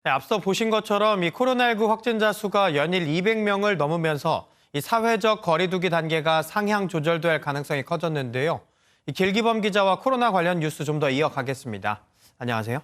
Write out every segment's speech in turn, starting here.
네, 앞서 보신 것처럼 이 코로나19 확진자 수가 연일 200명을 넘으면서 이 사회적 거리두기 단계가 상향 조절될 가능성이 커졌는데요. 이 길기범 기자와 코로나 관련 뉴스 좀 더 이어가겠습니다. 안녕하세요.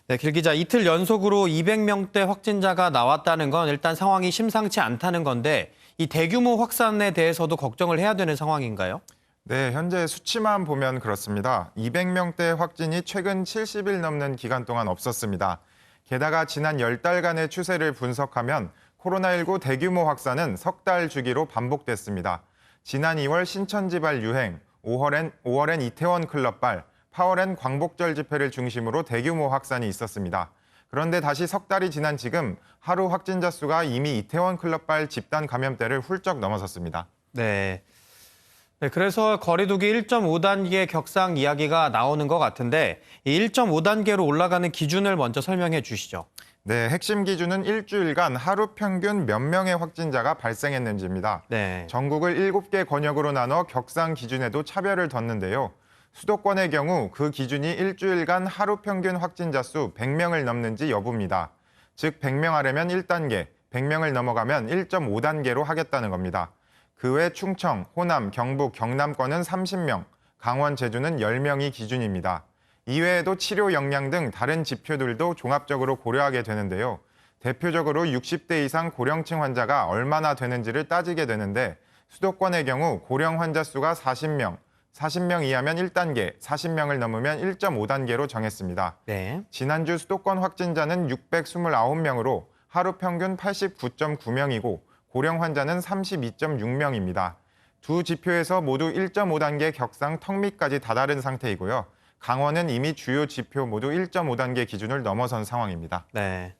네, 길 기자, 이틀 연속으로 200명대 확진자가 나왔다는 건 일단 상황이 심상치 않다는 건데 이 대규모 확산에 대해서도 걱정을 해야 되는 상황인가요? 네, 현재 수치만 보면 그렇습니다. 200명대 확진이 최근 70일 넘는 기간 동안 없었습니다. 게다가 지난 10달간의 추세를 분석하면 코로나19 대규모 확산은 석 달 주기로 반복됐습니다. 지난 2월 신천지발 유행, 5월엔 이태원 클럽발, 8월엔 광복절 집회를 중심으로 대규모 확산이 있었습니다. 그런데 다시 석 달이 지난 지금 하루 확진자 수가 이미 이태원 클럽발 집단 감염대를 훌쩍 넘어섰습니다. 네. 네, 그래서 거리두기 1.5단계 격상 이야기가 나오는 것 같은데 이 1.5단계로 올라가는 기준을 먼저 설명해 주시죠. 네, 핵심 기준은 일주일간 하루 평균 몇 명의 확진자가 발생했는지입니다. 네. 전국을 7개 권역으로 나눠 격상 기준에도 차별을 뒀는데요. 수도권의 경우 그 기준이 일주일간 하루 평균 확진자 수 100명을 넘는지 여부입니다. 즉 100명 아래면 1단계, 100명을 넘어가면 1.5단계로 하겠다는 겁니다. 그 외 충청, 호남, 경북, 경남권은 30명, 강원, 제주는 10명이 기준입니다. 이외에도 치료 역량 등 다른 지표들도 종합적으로 고려하게 되는데요. 대표적으로 60대 이상 고령층 환자가 얼마나 되는지를 따지게 되는데 수도권의 경우 고령 환자 수가 40명, 40명 이하면 1단계, 40명을 넘으면 1.5단계로 정했습니다. 네. 지난주 수도권 확진자는 629명으로 하루 평균 89.9명이고 고령 환자는 32.6명입니다. 두 지표에서 모두 1.5단계 격상 턱 밑까지 다다른 상태이고요. 강원은 이미 주요 지표 모두 1.5단계 기준을 넘어선 상황입니다. 네.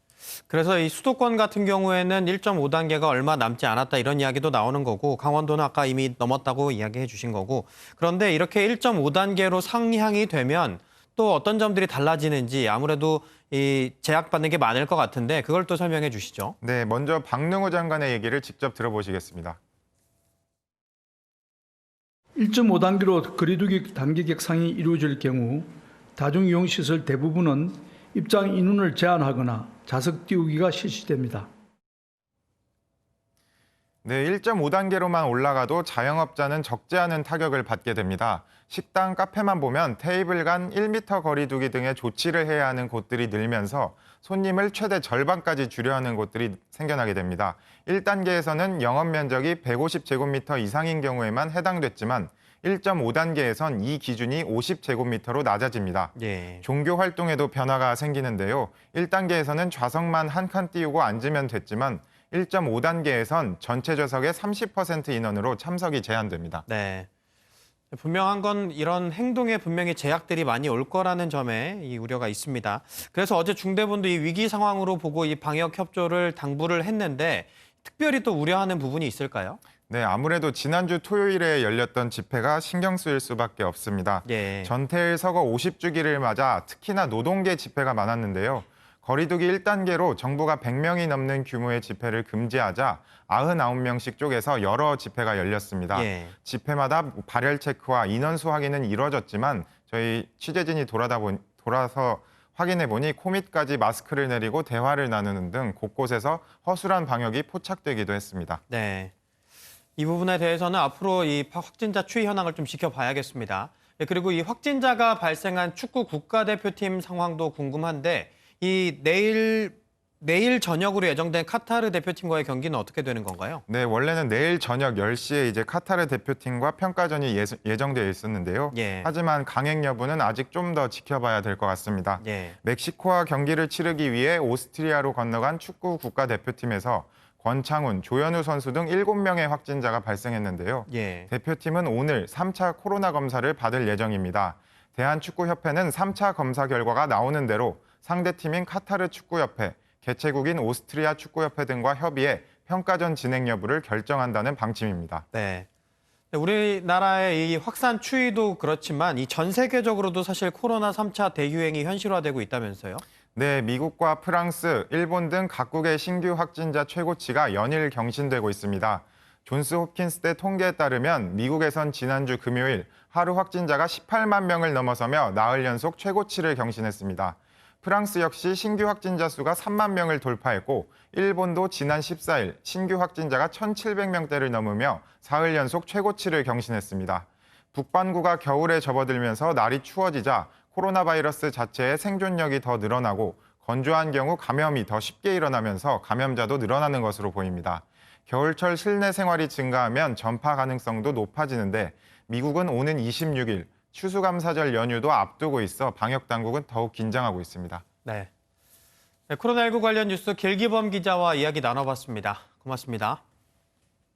그래서 이 수도권 같은 경우에는 1.5단계가 얼마 남지 않았다 이런 이야기도 나오는 거고 강원도는 아까 이미 넘었다고 이야기해 주신 거고 그런데 이렇게 1.5단계로 상향이 되면 또 어떤 점들이 달라지는지 아무래도 이 제약받는 게 많을 것 같은데 그걸 또 설명해 주시죠. 네, 먼저 박능호 장관의 얘기를 직접 들어보시겠습니다. 1.5단계로 거리두기 단계 격상이 이루어질 경우 다중이용시설 대부분은 입장 인원을 제한하거나 좌석 띄우기가 실시됩니다. 네, 1.5단계로만 올라가도 자영업자는 적지 않은 타격을 받게 됩니다. 식당, 카페만 보면 테이블 간 1m 거리두기 등의 조치를 해야 하는 곳들이 늘면서 손님을 최대 절반까지 줄여 하는 곳들이 생겨나게 됩니다. 1단계에서는 영업 면적이 150제곱미터 이상인 경우에만 해당됐지만 1.5단계에선 이 기준이 50제곱미터로 낮아집니다. 예. 종교 활동에도 변화가 생기는데요. 1단계에서는 좌석만 한 칸 띄우고 앉으면 됐지만 1.5단계에선 전체 좌석의 30% 인원으로 참석이 제한됩니다. 네. 분명한 건 이런 행동에 분명히 제약들이 많이 올 거라는 점에 이 우려가 있습니다. 그래서 어제 중대본도 이 위기 상황으로 보고 이 방역 협조를 당부를 했는데 특별히 또 우려하는 부분이 있을까요? 네, 아무래도 지난주 토요일에 열렸던 집회가 신경 쓰일 수밖에 없습니다. 예. 전태일 서거 50주기를 맞아 특히나 노동계 집회가 많았는데요. 거리두기 1단계로 정부가 100명이 넘는 규모의 집회를 금지하자 99명씩 쪼개서 여러 집회가 열렸습니다. 예. 집회마다 발열 체크와 인원수 확인은 이뤄졌지만 저희 취재진이 돌아서 확인해 보니 코밑까지 마스크를 내리고 대화를 나누는 등 곳곳에서 허술한 방역이 포착되기도 했습니다. 네. 이 부분에 대해서는 앞으로 이 확진자 추이 현황을 좀 지켜봐야겠습니다. 네, 그리고 이 확진자가 발생한 축구 국가대표팀 상황도 궁금한데 이 내일 저녁으로 예정된 카타르 대표팀과의 경기는 어떻게 되는 건가요? 네, 원래는 내일 저녁 10시에 이제 카타르 대표팀과 평가전이 예정되어 있었는데요. 예. 하지만 강행 여부는 아직 좀 더 지켜봐야 될 것 같습니다. 예. 멕시코와 경기를 치르기 위해 오스트리아로 건너간 축구 국가대표팀에서 권창훈, 조현우 선수 등 7명의 확진자가 발생했는데요. 예. 대표팀은 오늘 3차 코로나 검사를 받을 예정입니다. 대한축구협회는 3차 검사 결과가 나오는 대로 상대팀인 카타르 축구협회, 개최국인 오스트리아 축구협회 등과 협의해 평가전 진행 여부를 결정한다는 방침입니다. 네. 우리나라의 이 확산 추이도 그렇지만 이 전 세계적으로도 사실 코로나 3차 대유행이 현실화되고 있다면서요? 네, 미국과 프랑스, 일본 등 각국의 신규 확진자 최고치가 연일 경신되고 있습니다. 존스 홉킨스대 통계에 따르면 미국에선 지난주 금요일 하루 확진자가 18만 명을 넘어서며 나흘 연속 최고치를 경신했습니다. 프랑스 역시 신규 확진자 수가 3만 명을 돌파했고 일본도 지난 14일 신규 확진자가 1,700명대를 넘으며 사흘 연속 최고치를 경신했습니다. 북반구가 겨울에 접어들면서 날이 추워지자 코로나 바이러스 자체의 생존력이 더 늘어나고 건조한 경우 감염이 더 쉽게 일어나면서 감염자도 늘어나는 것으로 보입니다. 겨울철 실내 생활이 증가하면 전파 가능성도 높아지는데 미국은 오는 26일 추수감사절 연휴도 앞두고 있어 방역 당국은 더욱 긴장하고 있습니다. 네. 코로나19 관련 뉴스 길기범 기자와 이야기 나눠봤습니다. 고맙습니다.